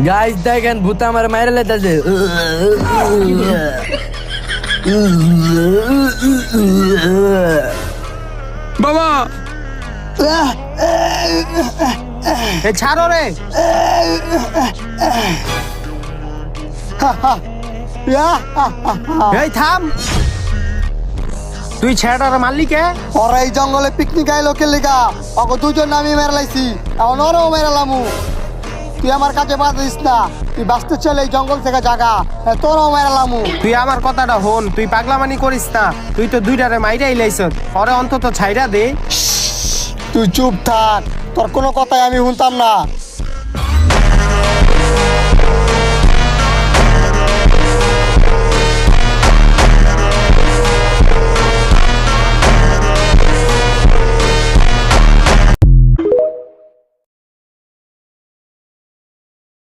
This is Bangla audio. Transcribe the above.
গাইস দেখেন ভূত আমার মাইরে লেতেছে। বাবা এ ছাড়ো রে। এই থাম, তুই ছেড়াটা মারলি কে? ওরা এই জঙ্গলে পিকনিক আইলো কে লিগা? ওকে দুজন নামি মেরে লাইছি, এখন ওরাও মেরে লামু। তুই আমার কাছে বাধা দিস না, তুই বাঁচতে চলে এই জঙ্গল থেকে জাগা, তোরাও মেরে লামু। তুই আমার কথাটা হন, তুই পাগলামানি করিস না। তুই তো দুইটারে মাইরাই লাইছ, ওরে অন্তত ছাইরা দে। তুই চুপ থাক, তোর কোনো কথাই আমি শুনতাম না।